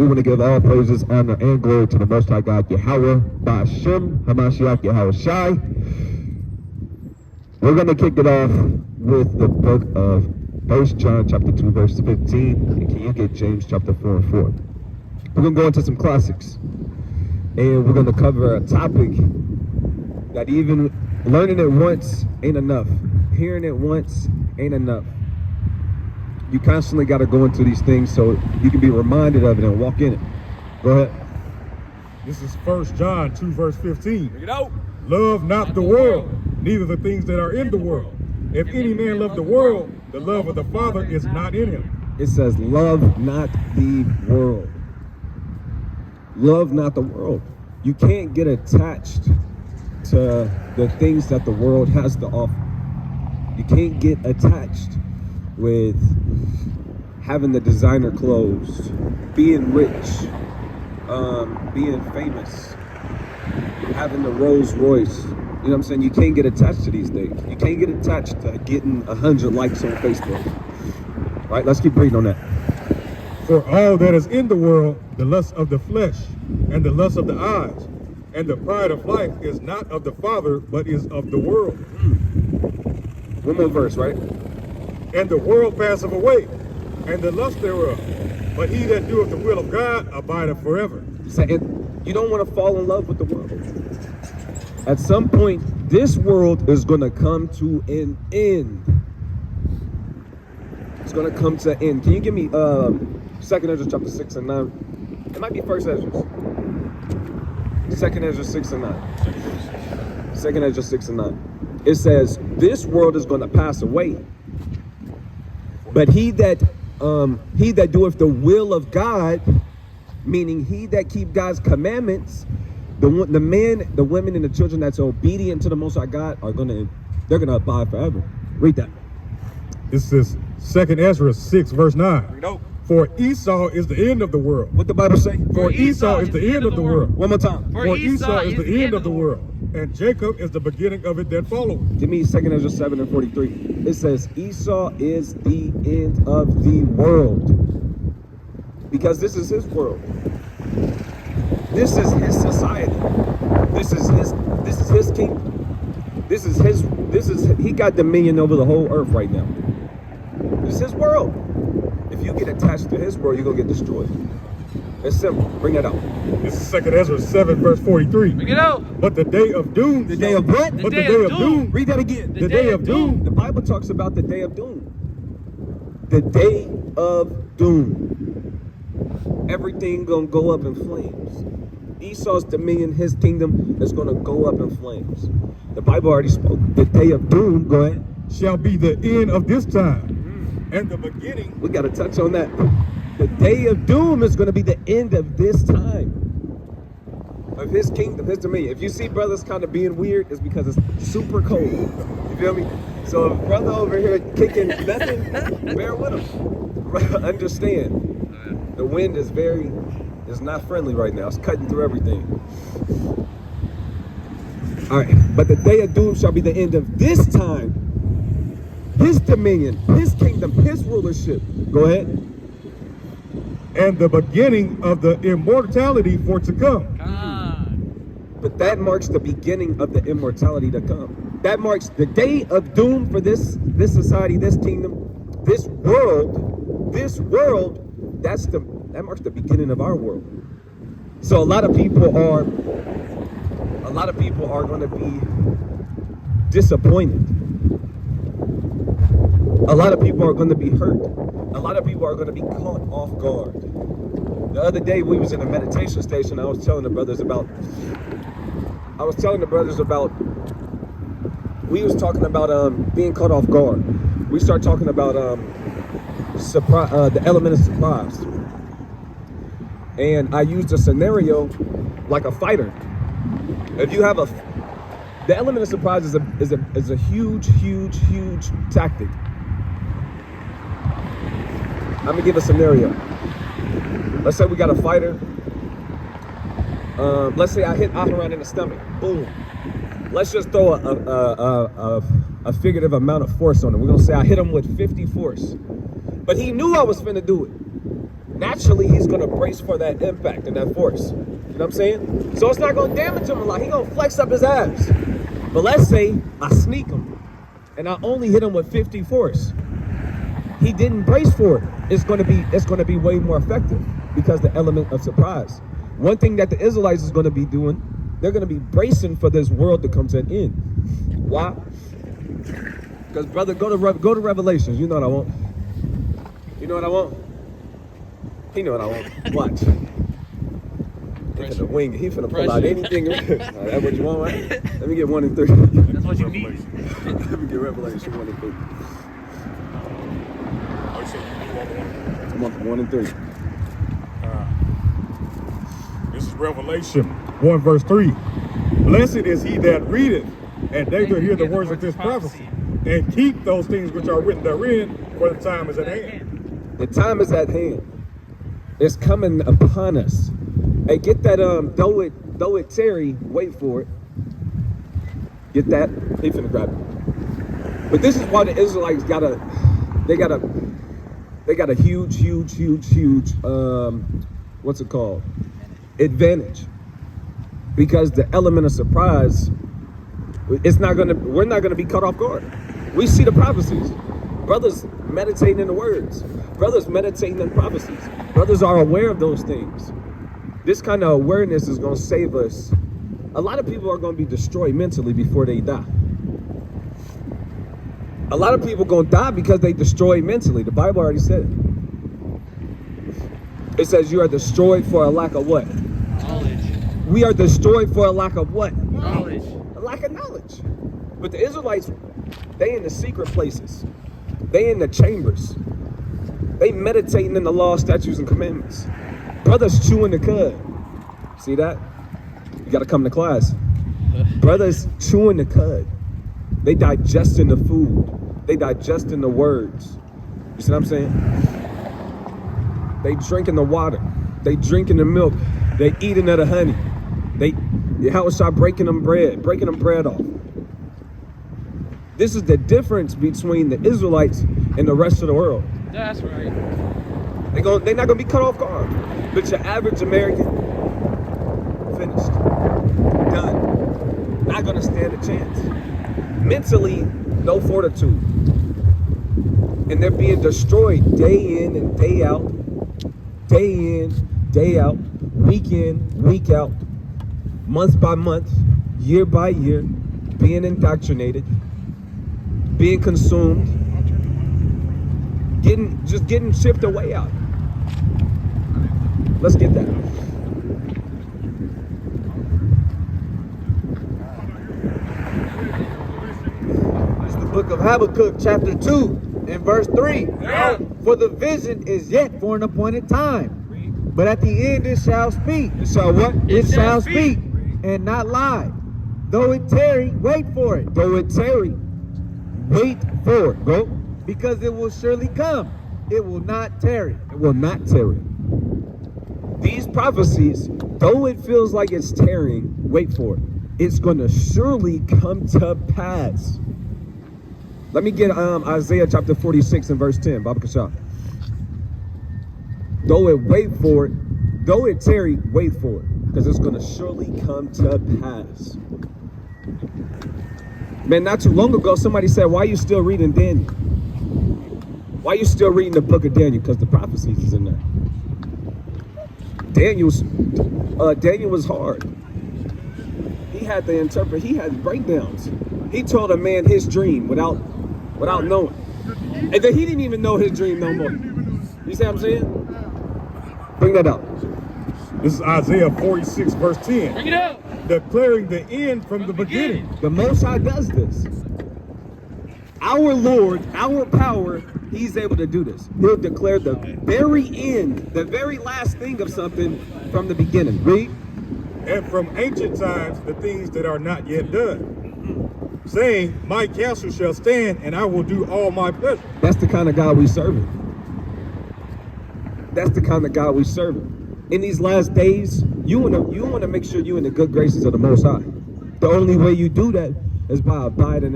We want to give all praises, honor, and glory to the Most High God, Yahweh, Ba'ashem, Hamashiach, Yahweh Shai. We're going to kick it off with the book of 1 John chapter 2, verse 15. And can you get James chapter 4 and 4? We're going to go into some classics. And we're going to cover a topic that even learning it once ain't enough. Hearing it once ain't enough. You constantly got to go into these things so you can be reminded of it and walk in it. Go ahead. This is 1 John 2, verse 15. Bring it out. Love not the world, neither the things that are in the world. If any man love the world, the love of the Father is not in him. It says, love not the world. Love not the world. You can't get attached to the things that the world has to offer. You can't get attached with having the designer clothes, being rich, being famous, having the Rolls Royce. You know what I'm saying? You can't get attached to these things. You can't get attached to getting 100 likes on Facebook. Right? Let's keep reading on that. For all that is in the world, the lust of the flesh, and the lust of the eyes, and the pride of life is not of the Father, but is of the world. One more verse, right? And the world passeth away, and the lust thereof. But he that doeth the will of God abideth forever. You don't want to fall in love with the world. At some point, this world is going to come to an end. It's going to come to an end. Can you give me 2nd Ezra chapter 6 and 9? It might be 1st Ezra. 2nd Ezra 6 and 9. 2nd Ezra 6 and 9. It says, this world is going to pass away. But he that doeth the will of God, meaning he that keep God's commandments, the men, the women, and the children that's obedient to the Most High God they're gonna abide forever. Read that. This is 2nd Ezra 6, verse 9. For Esau is the end of the world. What the Bible say? For Esau is the end of the world. One more time. For Esau is the end of the world, and Jacob is the beginning of it that followeth. Give me 2nd Ezra 7 and 43. It says, Esau is the end of the world. Because this is his world. This is his society. This is his kingdom. He got dominion over the whole earth right now. This is his world. If you get attached to his world, you're going to get destroyed. It's simple. Bring that out. This is 2nd Ezra 7, verse 43. Bring it out. But the day of doom. The day of what? But the day of doom. Read that again. The day of doom. The Bible talks about the day of doom. The day of doom. Everything going to go up in flames. Esau's dominion, his kingdom, is going to go up in flames. The Bible already spoke. The day of doom, go ahead, shall be the end of this time. And the beginning. We got to touch on that. The day of doom is going to be the end of this time. Of his kingdom, his dominion. If you see brothers kind of being weird, it's because it's super cold. You feel me? So if brother over here kicking nothing, bear with him. Understand. The wind is not friendly right now. It's cutting through everything. All right. But the day of doom shall be the end of this time. His dominion, his kingdom, his rulership. Go ahead. And the beginning of the immortality for to come. But that marks the beginning of the immortality to come. That marks the day of doom for this society, this kingdom, this world. That marks the beginning of our world. So a lot of people are going to be disappointed. A lot of people are going to be hurt. A lot of people are going to be caught off guard. The other day we was in a meditation station. I was telling the brothers about. We was talking about being caught off guard. We start talking about the element of surprise. And I used a scenario like a fighter. If you have the element of surprise is a huge tactic. I'm gonna give a scenario. Let's say we got a fighter. Let's say I hit Aharon in the stomach. Boom. Let's just throw a figurative amount of force on him. We're gonna say I hit him with 50 force. But he knew I was finna do it. naturally he's going to brace for that impact and that force. You know what I'm saying? So it's not going to damage him a lot. He's going to flex up his abs. But let's say I sneak him and I only hit him with 50 force. He didn't brace for it. It's going to be way more effective because the element of surprise. One thing that the Israelites is going to be doing, they're going to be bracing for this world to come to an end. Why? Because brother, go to Revelations. You know what I want. You know what I want. He know what I want. Watch. He finna wing it. He finna pull out anything. That's what you want, right? Let me get 1 and 3. That's what you need. Let me get Revelation 1 and 3. I'm up 1 and 3. This is Revelation 1 verse 3. Blessed is he that readeth, and they that hear the words of this prophecy, and keep those things which are written therein, for the time is at hand. The time is at hand. It's coming upon us. Hey, get that though it tarry, wait for it. Get that? He finna grab it. But this is why the Israelites got a huge what's it called? Advantage. Because the element of surprise, we're not gonna be caught off guard. We see the prophecies. Brothers meditating in the words. Brothers meditating in prophecies. Brothers are aware of those things. This kind of awareness is going to save us. A lot of people are going to be destroyed mentally before they die. A lot of people are going to die because they destroyed mentally. The Bible already said it. It says you are destroyed for a lack of what? Knowledge. We are destroyed for a lack of what? Knowledge. A lack of knowledge. But the Israelites, they in the secret places. They in the chambers. They meditating in the law, statutes, and commandments. Brothers chewing the cud. See that? You got to come to class. Brothers chewing the cud. They digesting the food. They digesting the words. You see what I'm saying? They drinking the water. They drinking the milk. They eating of the honey. How was I breaking them bread off? This is the difference between the Israelites and the rest of the world. That's right. They're not gonna be cut off guard. But your average American, finished, done, not gonna stand a chance. Mentally, no fortitude, and they're being destroyed day in and day out, week in, week out, month by month, year by year, being indoctrinated, being consumed, getting shipped away out. Let's get that. It's the book of Habakkuk, chapter 2, and verse 3. Yeah. For the vision is yet for an appointed time, but at the end it shall speak. It shall what? It shall speak and not lie. Though it tarry, wait for it. Though it tarry, wait for it. Go. Because it will surely come. It will not tarry. It will not tarry. These prophecies, though it feels like it's tarrying, wait for it. It's going to surely come to pass. Let me get Isaiah chapter 46 and verse 10. Baba Kasha. Though it wait for it, though it tarry, wait for it. Because it's going to surely come to pass. Man, not too long ago, somebody said, why are you still reading Daniel? Why are you still reading the book of Daniel? Because the prophecies is in there. Daniel was hard. He had to interpret. He had breakdowns. He told a man his dream without knowing, and then he didn't even know his dream no more. You see what I'm saying? Bring that up. This is Isaiah 46 verse 10. Bring it up. Declaring the end from the beginning. The Most High does this. Our Lord, our power, He's able to do this. He'll declare the very end, the very last thing of something from the beginning. Read. And from ancient times the things that are not yet done. Saying, my counsel shall stand, and I will do all my pleasure. That's the kind of God we serving. That's the kind of God we serving. In these last days, you wanna make sure you're in the good graces of the Most High. The only way you do that is by abiding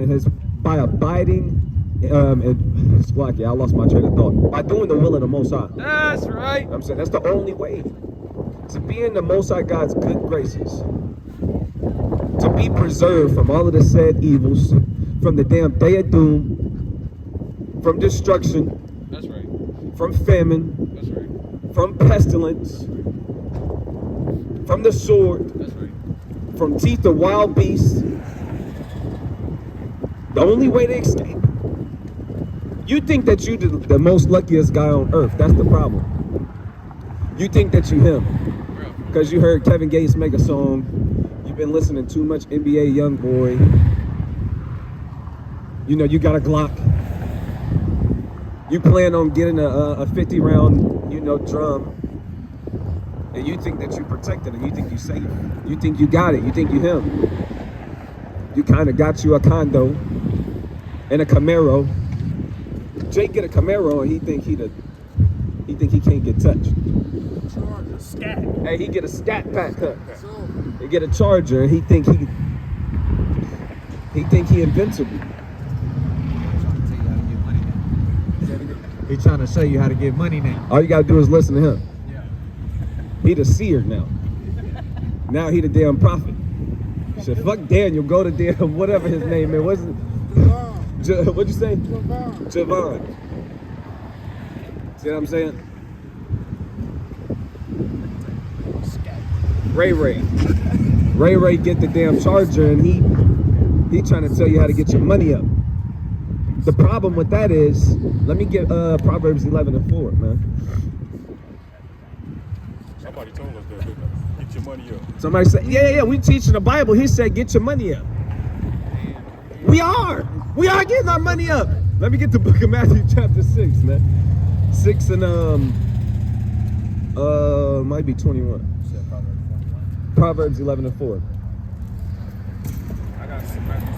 and Squacky, I lost my train of thought. By doing the will of the Most High. That's right. I'm saying that's the only way to be in the Most High God's good graces, to be preserved from all of the said evils, from the damn day of doom, from destruction, That's right. from famine, That's right. from pestilence, from the sword, That's right. from teeth of wild beasts. The only way to escape. You think that you the most luckiest guy on earth. That's the problem. You think that you him. Because you heard Kevin Gates make a song. You've been listening too much NBA Youngboy. You know, you got a Glock. You plan on getting a 50 round, you know, drum. And you think that you protected and you think you safe. You think you got it. You think you him. You kind of got you a condo and a Camaro. Jake get a Camaro and he think he can't get touched. Scat. Hey, he get a scat pack cut. He get a Charger and he think he invincible. He's trying to show you how to get money now. All you gotta do is listen to him. He the seer now. Now he the damn prophet. Said fuck Daniel, go to damn whatever his name is. What'd you say? Javon. See what I'm saying? Ray get the damn Charger and he trying to tell you how to get your money up. The problem with that is, let me get Proverbs 11:4, man. Somebody told us that, didn't they? Get your money up. Somebody said, yeah, we teaching the Bible. He said, get your money up. We are getting our money up. Let me get the book of Matthew chapter 6, man. 6 and might be 21. Proverbs 11:4. I got some Matthew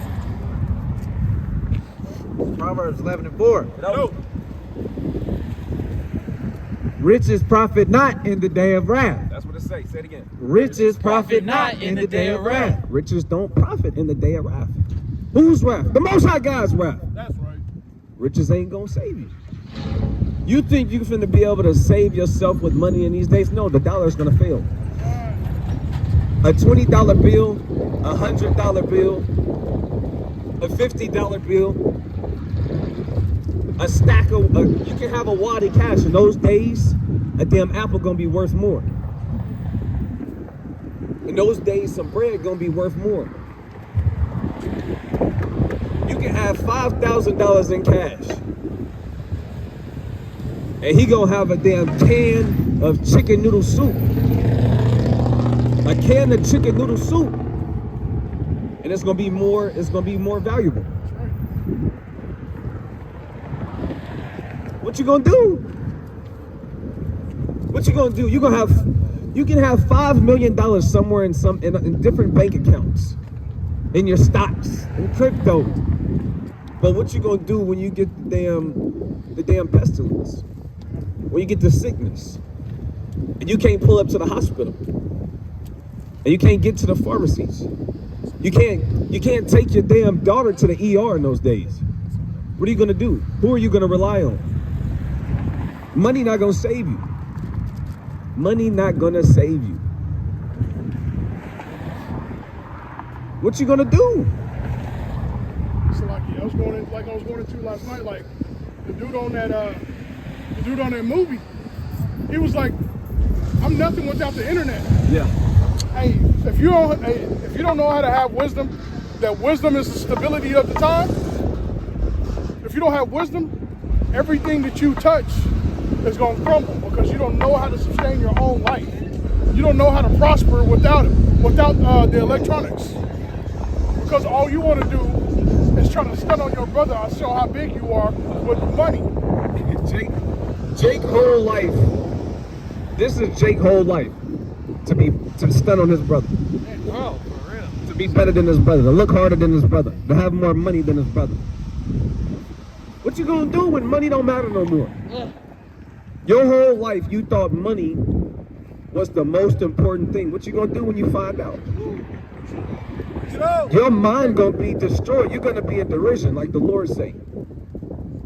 6. Proverbs 11:4. No. Riches profit not in the day of wrath. That's what it says. Say it again. Riches profit not in the day of wrath. Riches don't profit in the day of wrath. Whose wrath? The Most High God's wrath. That's right. Riches ain't gonna save you. You think you finna be able to save yourself with money in these days? No, the dollar's gonna fail. A $20 bill, a $100 bill, a $50 bill, a stack of, you can have a wad of cash. In those days, a damn apple gonna be worth more. In those days, some bread gonna be worth more. You can have $5,000 in cash. And he gonna have a damn can of chicken noodle soup. A can of chicken noodle soup. And it's gonna be more valuable. What you gonna do? What you gonna do? You can have $5 million somewhere in different bank accounts, in your stocks, in crypto. But what you gonna do when you get the damn pestilence? When you get the sickness, and you can't pull up to the hospital, and you can't get to the pharmacies, you can't take your damn daughter to the ER in those days. What are you gonna do? Who are you gonna rely on? Money not gonna save you. Money not gonna save you. What you gonna do? So like I was going into last night, like the dude on that movie, he was like, I'm nothing without the internet. Yeah. Hey, if you don't know how to have wisdom, that wisdom is the stability of the time. If you don't have wisdom, everything that you touch is going to crumble because you don't know how to sustain your own life. You don't know how to prosper without the electronics. Because all you want to do is try to stun on your brother and show how big you are with money. Jake whole life. This is Jake whole life. To stun on his brother. Oh, for real. To be better than his brother. To look harder than his brother. To have more money than his brother. What you gonna do when money don't matter no more? Your whole life you thought money was the most important thing. What you gonna do when you find out? Your mind gonna be destroyed. You're gonna be in derision, like the Lord say.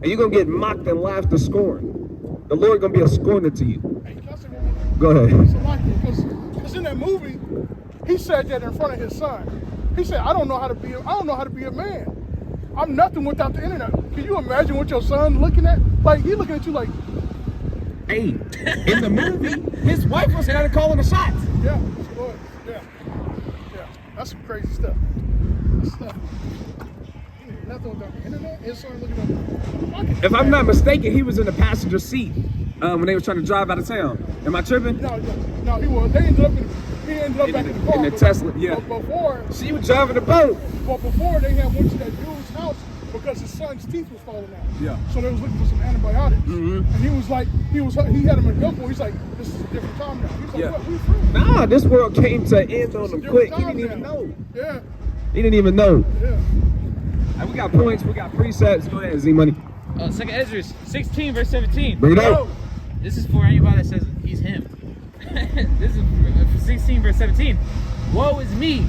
And you're going to get mocked and laughed to scorn. The Lord going to be a scorner to you. Hey, can I say one more thing? Go ahead. So like, because in that movie, he said that in front of his son. He said, I don't know how to be a man. I'm nothing without the internet. Can you imagine what your son looking at? Like, he looking at you like, Hey, in the movie, his wife was kind of calling the shots. yeah, she was. Yeah. That's some crazy stuff. That's stuff. He ain't nothing without the internet. His son looking at If I'm not mistaken, he was in the passenger seat when they were trying to drive out of town. Am I tripping? No, he was. He ended up back in the car. In the Tesla, yeah. But before, She was driving the boat. they had went to that dude's house because his son's teeth was falling out. Yeah. So they was looking for some antibiotics. Mm-hmm. And he was like, he had him in gunpoint. He's like, this is a different time now. He's like, Yeah. what? We free. Nah, this world came to an end on It's a him different quick. He time didn't even now. know. Yeah. He didn't even know. Yeah. And we got points, we got precepts. Go ahead, Z-Money. 2 Ezra 16, verse 17. Bring it out. This is for anybody that says he's him. This is for 16, verse 17. Woe is me,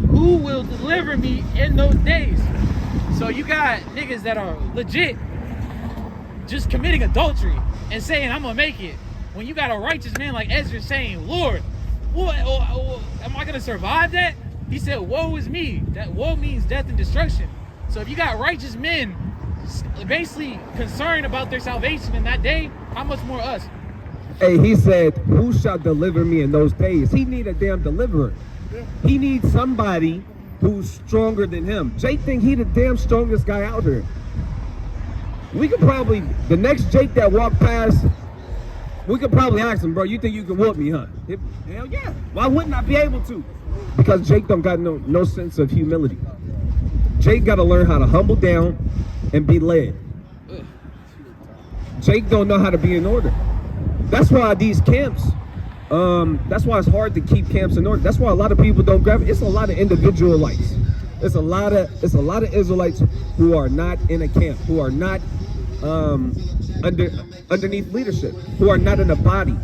who will deliver me in those days? So you got niggas that are legit just committing adultery and saying, I'm gonna make it. When you got a righteous man like Ezra saying, Lord, what am I gonna survive that? He said, woe is me. That woe means death and destruction. So if you got righteous men basically concerned about their salvation in that day, how much more us? Hey, he said, who shall deliver me in those days? He need a damn deliverer. He needs somebody who's stronger than him. Jake think he the damn strongest guy out here. We could probably, the next Jake that walked past, we could probably ask him, bro, you think you can whoop me, huh? Hell yeah. Why wouldn't I be able to? Because Jake don't got no sense of humility. Jake got to learn how to humble down and be led. Jake don't know how to be in order. That's why these camps, that's why it's hard to keep camps in order. That's why a lot of people don't grab it. It's a lot of individualites. It's a lot of Israelites who are not in a camp, who are not underneath leadership, who are not in a body.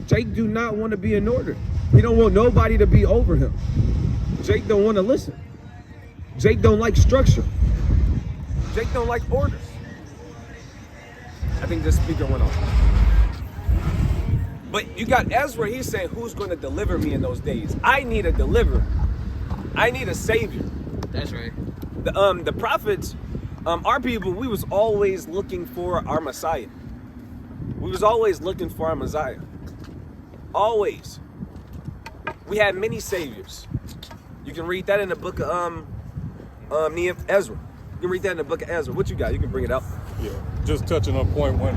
Jake do not want to be in order. He don't want nobody to be over him. Jake don't want to listen. Jake don't like structure. Jake don't like orders. I think this speaker went off. But you got Ezra, he's saying, who's going to deliver me in those days? I need a deliverer. I need a savior. That's right. The prophets, our people, we was always looking for our Messiah. We was always looking for our Messiah. Always. We had many saviors. You can read that in the book of Ezra. You can read that in the book of Ezra. What you got? You can bring it out. Yeah, just touching on a point when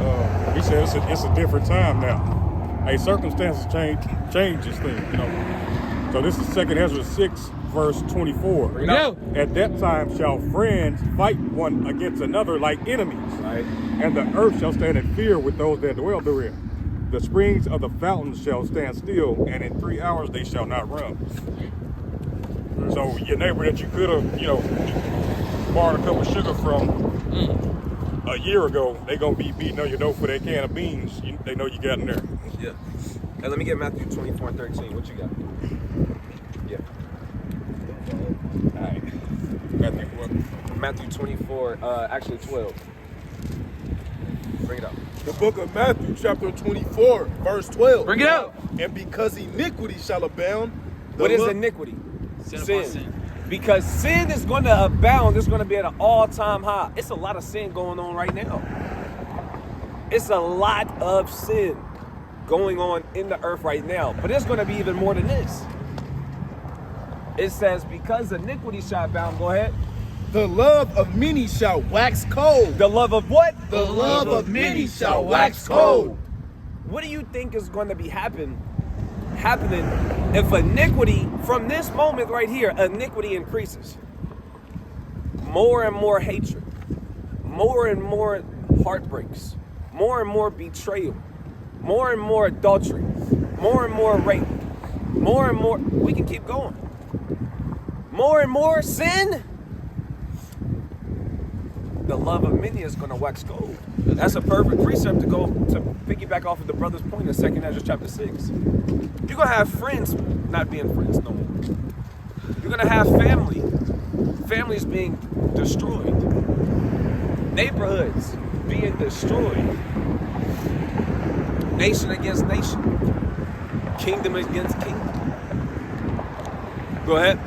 he said it's a different time now. Hey, circumstances changes things, you know. So this is 2 Ezra 6, verse 24. Bring it out. At that time shall friends fight one against another like enemies, Right. and the earth shall stand in fear with those that dwell therein. The springs of the fountains shall stand still, and in 3 hours they shall not run. So your neighbor that you could have, you know, borrowed a cup of sugar from a year ago, they gonna be beating on your door for that can of beans. They know you got in there. Yeah. Hey, let me get Matthew 24 and 13. What you got? Yeah. All right. Matthew what? Matthew 24, actually 12. Bring it up. The book of Matthew, chapter 24, verse 12. Bring it out. And because iniquity shall abound. What is iniquity? Sin upon sin. Because sin is going to abound. It's going to be at an all-time high. It's a lot of sin going on right now. It's a lot of sin going on in the earth right now. But it's going to be even more than this. It says, because iniquity shall abound. Go ahead. The love of many shall wax cold. The love of what? The love of many shall wax cold. What do you think is going to be happening if iniquity, from this moment right here, iniquity increases? More and more hatred, more and more heartbreaks, more and more betrayal, more and more adultery, more and more rape, more and more, we can keep going. More and more sin, the love of many is going to wax cold. That's a perfect precept to go to piggyback off of the brother's point in 2 Ezra chapter 6. You're going to have friends not being friends no more. You're going to have family Families being destroyed. Neighborhoods being destroyed. Nation against nation. Kingdom against kingdom. Go ahead.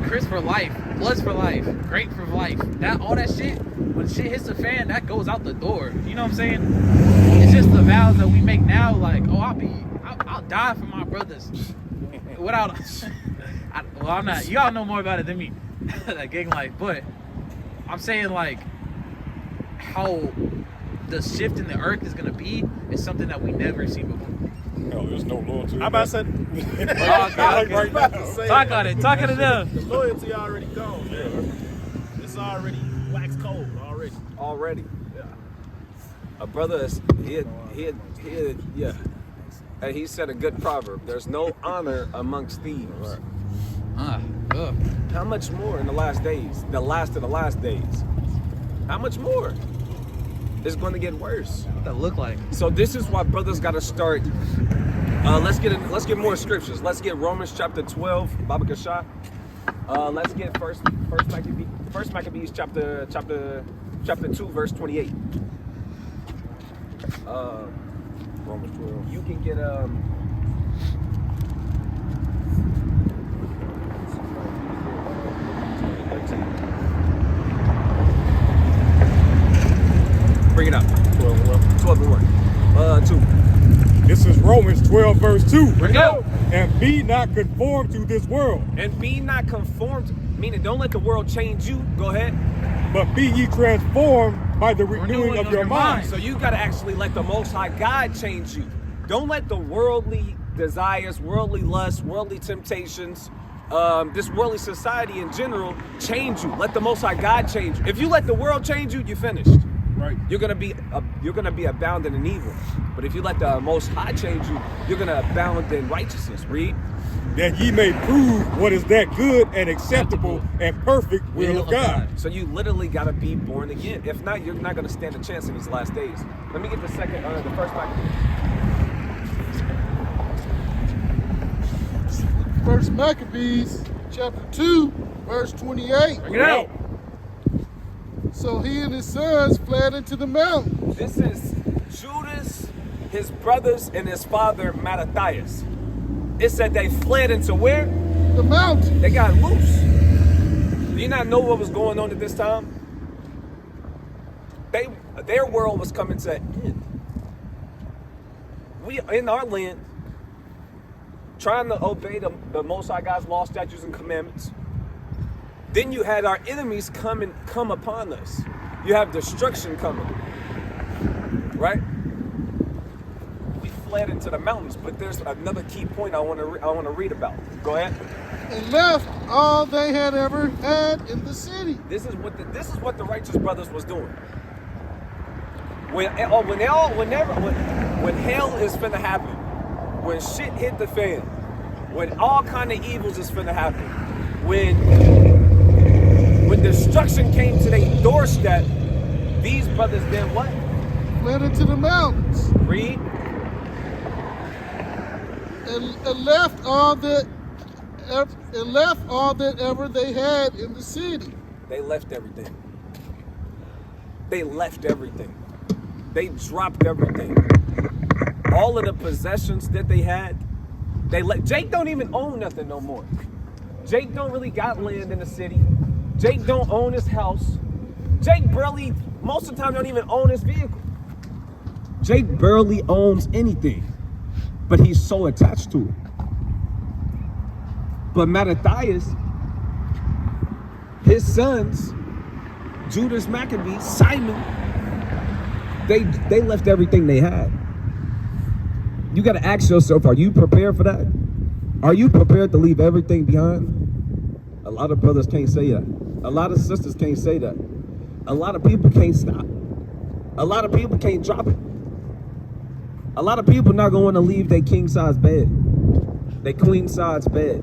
Chris for life, Bloods for life, Great for life. That all that shit, when shit hits the fan, that goes out the door. You know what I'm saying? It's just the vows that we make now, like, oh, I'll die for my brothers. Without, I'm not. Y'all know more about it than me, that gang life. But I'm saying, like, how the shift in the earth is gonna be is something that we never seen before. No, there's no loyalty. I'm about to say. Right now. Talk on it. Talk it enough. The loyalty already gone, man. It's already wax cold already. Already. Yeah. A brother is yeah. And he said a good proverb. There's no honor amongst thieves. How much more in the last days? The last of the last days. How much more? It's going to get worse. What that look like? So this is why brothers got to start. Let's get more scriptures. Let's get Romans chapter 12, Baba Kasha. Let's get first Maccabees chapter 2 verse 28. Romans 12. You can get bring it up. 12 and 1. 2. This is Romans 12 verse 2. Bring it up. And be not conformed to this world, And be not conformed, meaning don't let the world change you. Go ahead. but be ye transformed by the renewing of your mind. So you got to actually let the Most High God change you. Don't let the worldly desires, worldly lusts, worldly temptations, this worldly society in general change you. Let the Most High God change you. If you let the world change you, you're finished. Right. You're gonna be abounding in evil. But if you let the Most High change you, you're gonna abound in righteousness. Read. That ye may prove what is that good and acceptable and perfect will of God. So you literally gotta be born again. If not, you're not gonna stand a chance in these last days. Let me get the first Maccabees. First Maccabees, chapter 2, verse 28. Bring it out. So he and his sons fled into the mountains. This is Judas, his brothers, and his father Mattathias. It said they fled into where? The mountains. They got loose. Do you not know what was going on at this time? Their world was coming to an end. We in our land, trying to obey the Most High God's law, statutes, and commandments. Then you had our enemies come upon us. You have destruction coming, right? We fled into the mountains, but there's another key point I want to read about. Go ahead. And left all they had ever had in the city. This is what the righteous brothers was doing. When hell is finna happen, when shit hit the fan, when all kind of evils is finna happen, when destruction came to their doorstep, these brothers then what? Fled into the mountains. Read. And left all that ever they had in the city. They left everything. They left everything. They dropped everything. All of the possessions that they had, they let. Jake don't even own nothing no more. Jake don't really got land in the city. Jake don't own his house. Jake barely, most of the time, don't even own his vehicle. Jake barely owns anything, but he's so attached to it. But Mattathias, his sons, Judas Maccabees, Simon, they left everything they had. You got to ask yourself, are you prepared for that? Are you prepared to leave everything behind? A lot of brothers can't say that. A lot of sisters can't say that. A lot of people can't stop. A lot of people can't drop it. A lot of people not going to want to leave their king size bed, their queen size bed.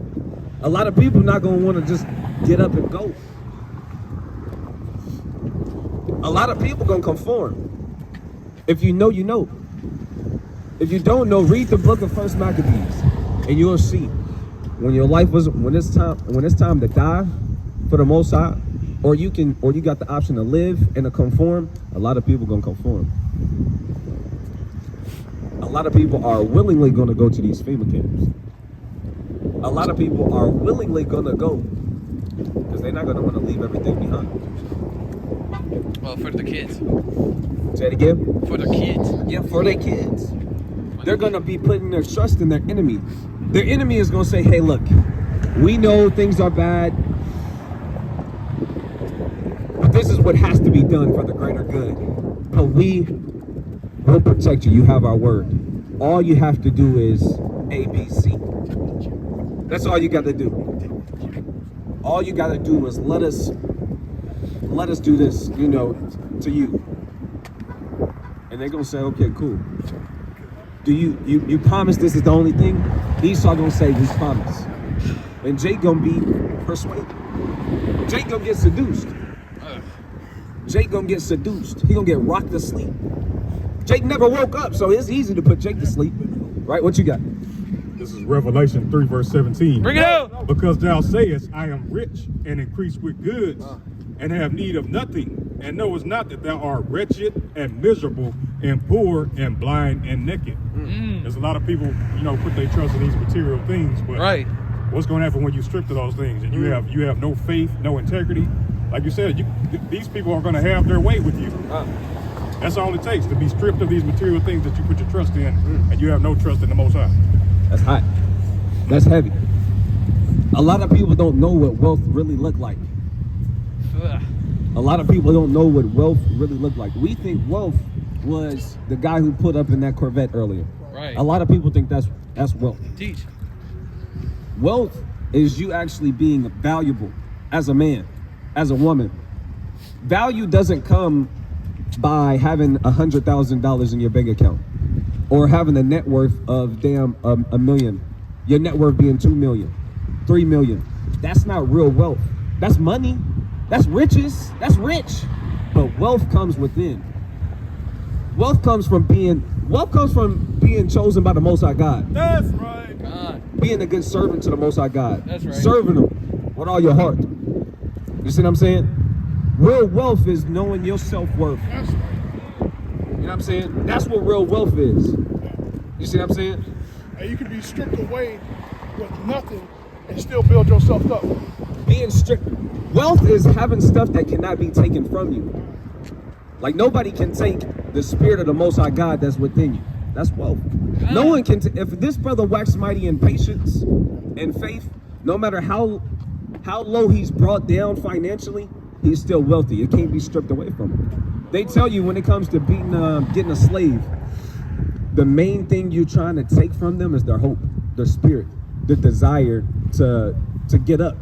A lot of people not going to want to just get up and go. A lot of people going to conform. If you know, you know. If you don't know, read the book of First Maccabees, and you'll see when your life was when it's time to die, for the Most High, or you got the option to live and to conform, a lot of people gonna conform. A lot of people are willingly gonna go to these FEMA camps. A lot of people are willingly gonna go because they're not gonna want to leave everything behind. Well, for the kids. Say it again. For the kids. Yeah, for their kids. They're gonna be putting their trust in their enemy. Their enemy is gonna say, hey, look, we know things are bad, but this is what has to be done for the greater good. But we will protect you. You have our word. All you have to do is A, B, C. That's all you got to do. All you got to do is let us do this, to you. And they're gonna say, okay, cool. Do you promise this is the only thing? Esau gonna say, we promise. And Jake gonna be persuaded. Jake gonna get seduced. Jake gonna get seduced. He gonna get rocked to sleep. Jake never woke up, so it's easy to put Jake to sleep. Right? What you got? This is Revelation 3, verse 17. Bring it out! Because thou sayest, I am rich and increase with goods, and have need of nothing, and knowest not that thou art wretched and miserable and poor and blind and naked. There's a lot of people, put their trust in these material things, but Right. what's going to happen when you strip to those things and you have no faith, no integrity? Like you said, these people are going to have their way with you. That's all it takes, to be stripped of these material things that you put your trust in, and you have no trust in the Most High. That's hot. That's heavy. A lot of people don't know what wealth really look like. Ugh. A lot of people don't know what wealth really looked like. We think wealth was the guy who put up in that Corvette earlier. Right. A lot of people think that's wealth. Teach. Wealth is you actually being valuable as a man, as a woman. Value doesn't come by having $100,000 in your bank account or having a net worth of a million. Your net worth being 2 million, 3 million. That's not real wealth. That's money. That's riches. That's rich. But wealth comes within. Wealth comes from being chosen by the Most High God. That's right. God. Being a good servant to the Most High God. That's right. Serving Him with all your heart. You see what I'm saying? Real wealth is knowing your self-worth. That's right. You know what I'm saying? That's what real wealth is. You see what I'm saying? And you can be stripped away with nothing and still build yourself up. Being strict. Wealth is having stuff that cannot be taken from you. Like nobody can take the spirit of the Most High God that's within you. That's wealth. No one can. If this brother waxed mighty in patience and faith, no matter how low he's brought down financially, he's still wealthy. It can't be stripped away from him. They tell you when it comes to getting a slave, the main thing you're trying to take from them is their hope, their spirit, the desire to get up.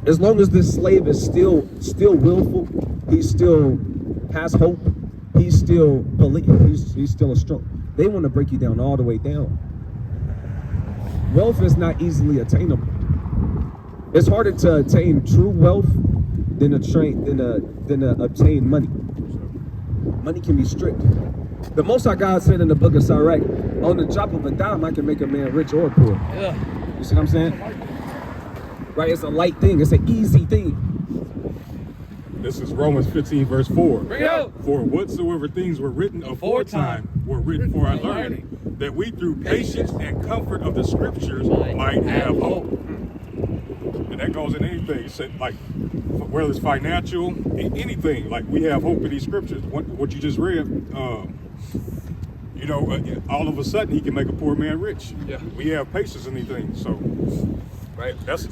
As long as this slave is still willful, he still has hope, he's still a strong. They want to break you down all the way down. Wealth is not easily attainable. It's harder to attain true wealth than to obtain money. Money can be stripped. The Most High God said in the book of Sirach, on the drop of a dime, I can make a man rich or poor. Yeah. You see what I'm saying? Right? It's a light thing. It's an easy thing. This is Romans 15, verse 4. Bring it out. For whatsoever things were written aforetime were written for our learning, that we through patience and comfort of the scriptures might have hope. And that goes in anything. It's like, whether it's financial, anything, like we have hope in these scriptures. What you just read, all of a sudden he can make a poor man rich. Yeah. We have patience in these things. So, right, that's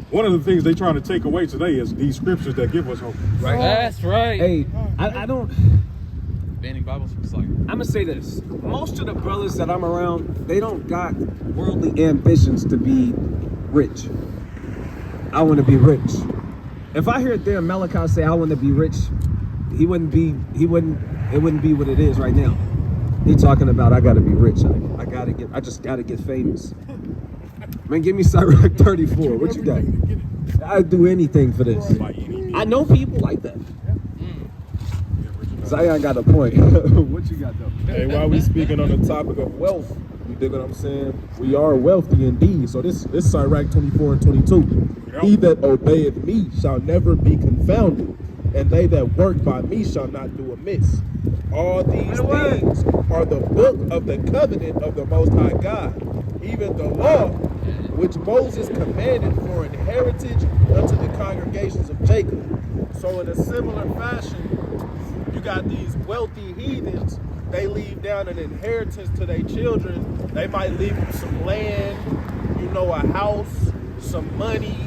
one of the things they're trying to take away today is these scriptures that give us hope. Right? That's right. Hey, I don't. Banning Bibles. It's like. I'm gonna say this. Most of the brothers that I'm around, they don't got worldly ambitions to be rich. I want to be rich. If I hear damn Malachi say I want to be rich, it wouldn't be what it is right now. He talking about I gotta be rich. I just gotta get famous. Man, give me Sirach 34. What you got? I'd do anything for this. I know people like that. Zion got a point. What you got though? Hey, while we speaking on the topic of wealth, you dig what I'm saying? We are wealthy indeed. So this Sirach 24 and 22. He that obeyeth me shall never be confounded, and they that work by me shall not do amiss. All these things are the book of the covenant of the Most High God, even the law which Moses commanded for an heritage unto the congregations of Jacob. So in a similar fashion, you got these wealthy heathens. They leave down an inheritance to their children. They might leave them some land, a house, some money,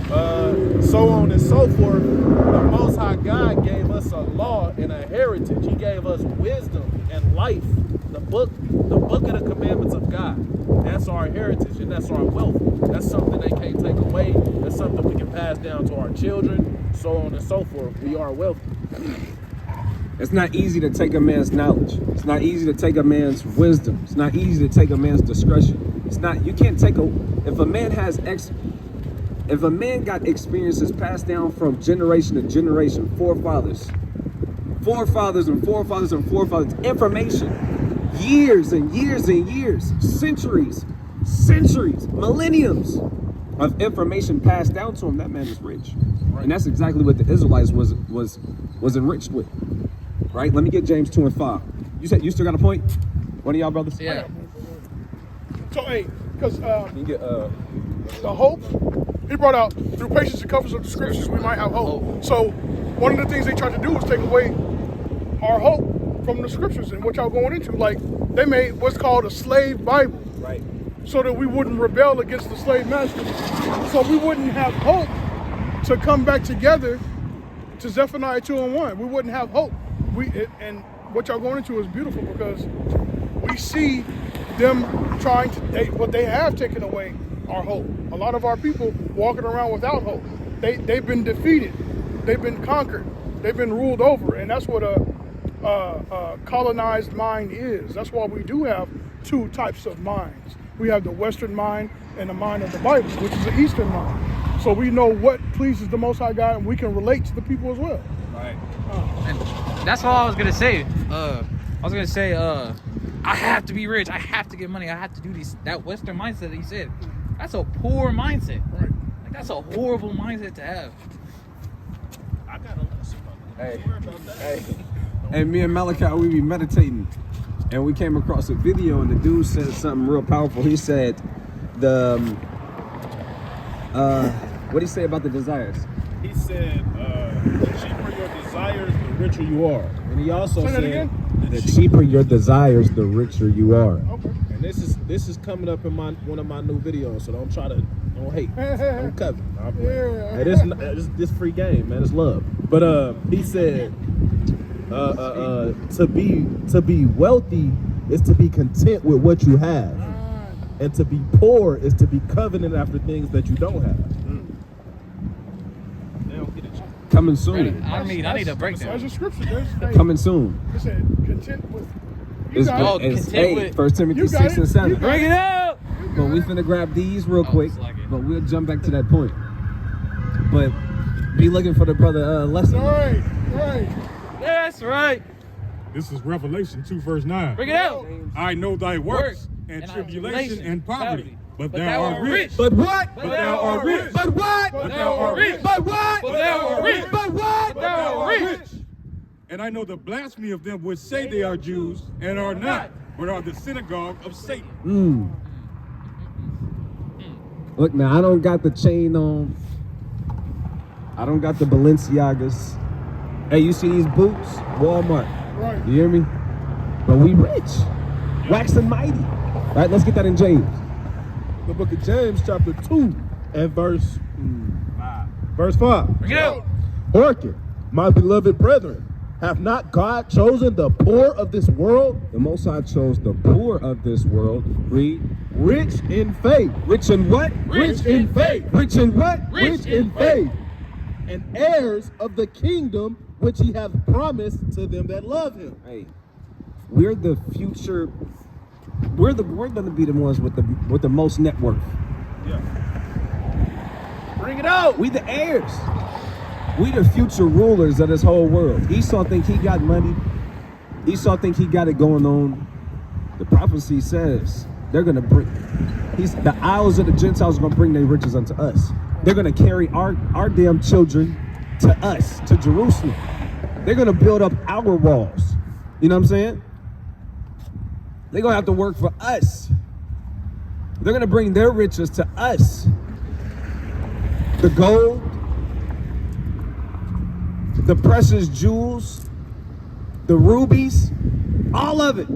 so on and so forth. The Most High God gave us a law and a heritage. He gave us wisdom and life. The book of the commandments of God. That's our heritage and that's our wealth. That's something they can't take away. That's something we can pass down to our children, so on and so forth. We are wealthy. It's not easy to take a man's knowledge. It's not easy to take a man's wisdom. It's not easy to take a man's discretion. It's not, you can't take if a man got experiences passed down from generation to generation, forefathers and forefathers and forefathers, information, years and years and years, centuries, millenniums of information passed down to him, that man is rich. Right. And that's exactly what the Israelites was enriched with. Right? Let me get James 2 and 5. You said you still got a point? One of y'all brothers? Yeah. So, hey, because You get the hope, he brought out, through patience and comfort of the scriptures, we might have hope. So, one of the things they tried to do was take away our hope from the scriptures and what y'all going into. Like, they made what's called a slave Bible. right. So that we wouldn't rebel against the slave master. So we wouldn't have hope to come back together to Zephaniah 2 and 1. We wouldn't have hope. And what y'all going into is beautiful because we see them trying to, they have taken away our hope. A lot of our people walking around without hope. They've been defeated. They've been conquered. They've been ruled over. And that's what a colonized mind is. That's why we do have two types of minds. We have the Western mind and the mind of the Bible, which is the Eastern mind. So we know what pleases the Most High God, and we can relate to the people as well. Right. And that's all I was gonna say. I have to be rich. I have to get money. I have to do these. That Western mindset that he said, that's a poor mindset. Right. Like that's a horrible mindset to have. I got a lesson about that. Don't worry about that. Hey, me and Malachi, we be meditating, and we came across a video, and the dude said something real powerful. He said, what did he say about the desires? He said, the cheaper your desires, the richer you are. And he also said, the cheaper your desires, the richer you are. Okay. and this is coming up in one of my new videos, so don't hate, don't covet. Hey, this free game, man, it's love. But he said, to be wealthy is to be content with what you have, and to be poor is to be coveting after things that you don't have. They don't get it. Coming soon. I need a breakdown. There's a scripture. Coming soon. It said, content with. It's content with. 1 Timothy You got 6 and it. 7. Bring it out. But we finna grab these real quick, but we'll jump back to that point. But be looking for the brother lesson. Right. That's right. This is Revelation 2 verse 9. Bring it out. I know thy works and tribulation and poverty, but thou art rich. But what? But thou art rich. But what? But thou art rich. But what? But thou art rich. But what? But thou art rich. And I know the blasphemy of them which say they are Jews and are not, but are the synagogue of Satan. Look, now, I don't got the chain on. I don't got the Balenciagas. Hey, you see these boots? Walmart. Right. You hear me? But we rich. Wax and mighty. All right, let's get that in James. The book of James, chapter 2, and verse 5. Bring it out. Hearken, my beloved brethren, have not God chosen the poor of this world, The Most High chose the poor of this world. Read. rich in faith? Rich in what? Rich in faith. Rich in what? Rich in faith. And heirs of the kingdom which he hath promised to them that love him. Hey, we're the future. We're gonna be the ones with the most net worth. Bring it out. We the heirs. We the future rulers of this whole world. Esau think he got money. Esau think he got it going on. The prophecy says they're gonna bring. The isles of the Gentiles are gonna bring their riches unto us. They're gonna carry our damn children to us, to Jerusalem. They're gonna build up our walls. You know what I'm saying? They're gonna have to work for us. They're gonna bring their riches to us. The gold, the precious jewels, the rubies, all of it.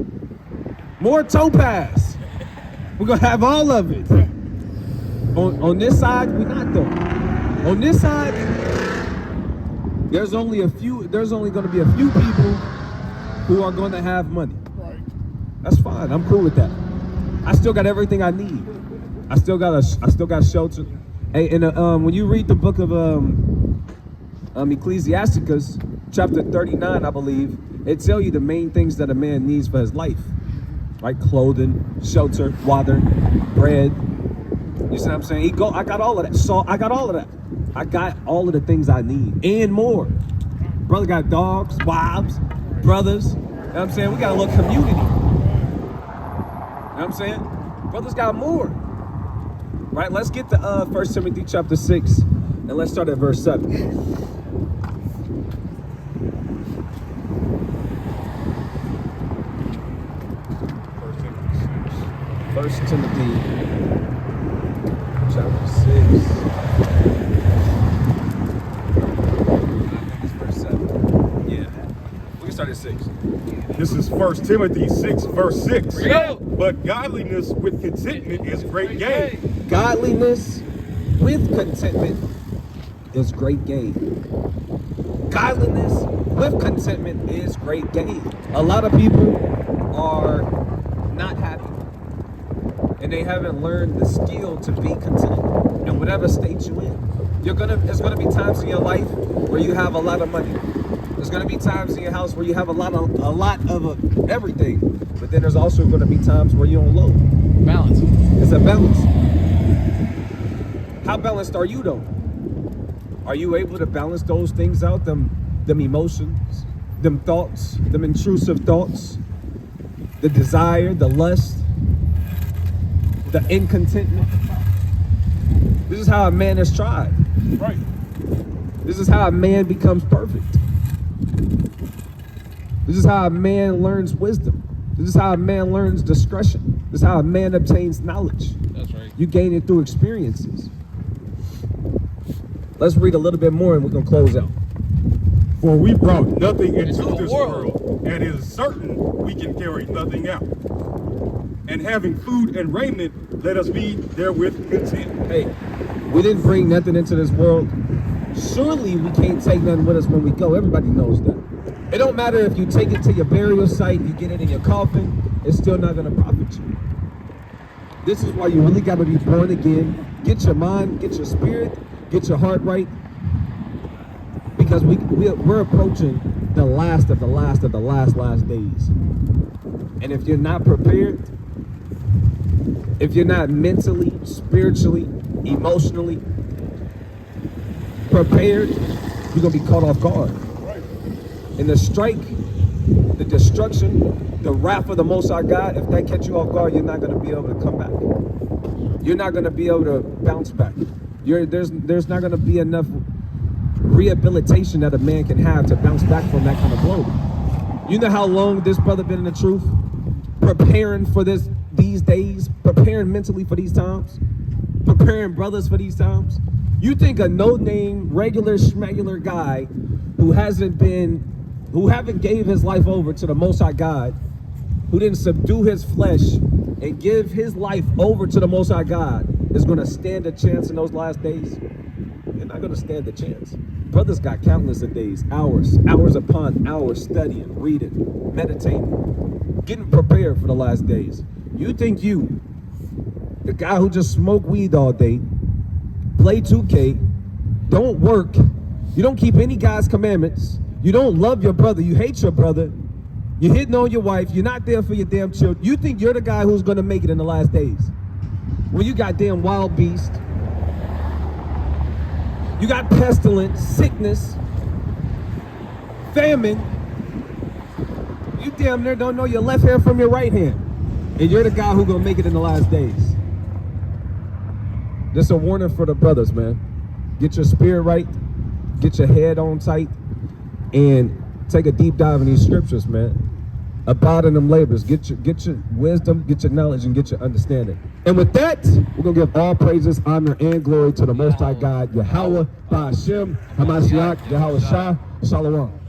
More topaz. We're gonna have all of it. On this side, we're not though. On this side, there's only gonna be a few people who are gonna have money. Right. That's fine. I'm cool with that. I still got everything I need. I still got shelter. Hey, and when you read the book of Ecclesiasticus, chapter 39, I believe, it tells you the main things that a man needs for his life. Right? Clothing, shelter, water, bread. You see what I'm saying? I got all of that. I got all of that. I got all of the things I need and more. Brother got dogs, wives, brothers. You know what I'm saying? We got a little community. You know what I'm saying? Brothers got more. Right? Let's get to 1 Timothy chapter 6 and let's start at verse 7. 1 Timothy chapter 6. Verse 7. Yeah. We can start at 6. This is 1 Timothy 6, verse 6. Here we go. But godliness with contentment is great gain. Godliness with contentment is great gain. Godliness with contentment is great gain. A lot of people are not happy. And they haven't learned the skill to be content in whatever state you're in. There's gonna be times in your life where you have a lot of money. There's gonna be times in your house where you have a lot of everything. But then there's also gonna be times where you're on low. Balance. It's a balance. How balanced are you though? Are you able to balance those things out? Them emotions, them thoughts, them intrusive thoughts, the desire, the lust, the incontentment. This is how a man is tried. Right. This is how a man becomes perfect. This is how a man learns wisdom. This is how a man learns discretion. This is how a man obtains knowledge. That's right. You gain it through experiences. Let's read a little bit more and we're going to close out. For we brought nothing into the this world, and it is certain we can carry nothing out. And having food and raiment, let us be therewith content. Hey, we didn't bring nothing into this world. Surely we can't take nothing with us when we go. Everybody knows that. It don't matter if you take it to your burial site, you get it in your coffin, it's still not going to profit you. This is why you really got to be born again. Get your mind, get your spirit, get your heart right. Because we're approaching the last of the last of the last days. And if you're not prepared, if you're not mentally, spiritually, emotionally prepared, you're going to be caught off guard. And the strike, the destruction, the wrath of the Most High God, if that catch you off guard, you're not going to be able to come back. You're not going to be able to bounce back. There's not going to be enough rehabilitation that a man can have to bounce back from that kind of blow. You know how long this brother been in the truth? Preparing for these days, preparing mentally for these times, preparing brothers for these times. You think a no-name, regular, schmegular guy who haven't gave his life over to the Most High God, who didn't subdue his flesh and give his life over to the Most High God, is going to stand a chance in those last days? You're not going to stand a chance. Brothers got countless of days, hours upon hours studying, reading, meditating, getting prepared for the last days. You think the guy who just smoke weed all day, play 2K, don't work, you don't keep any God's commandments, you don't love your brother, you hate your brother, you're hitting on your wife, you're not there for your damn children. You think you're the guy who's going to make it in the last days? When you got damn wild beast, you got pestilence, sickness, famine. damn near don't know your left hand from your right hand. And you're the guy who gonna make it in the last days. This is a warning for the brothers, man. Get your spirit right, get your head on tight, and take a deep dive in these scriptures, man. Abide in them labors. Get your wisdom, get your knowledge, and get your understanding. And with that, we're gonna give all praises, honor, and glory to the Most High God, Yahweh, Ba'ashem, Hamashiach, Yahweh Shah, Shalom.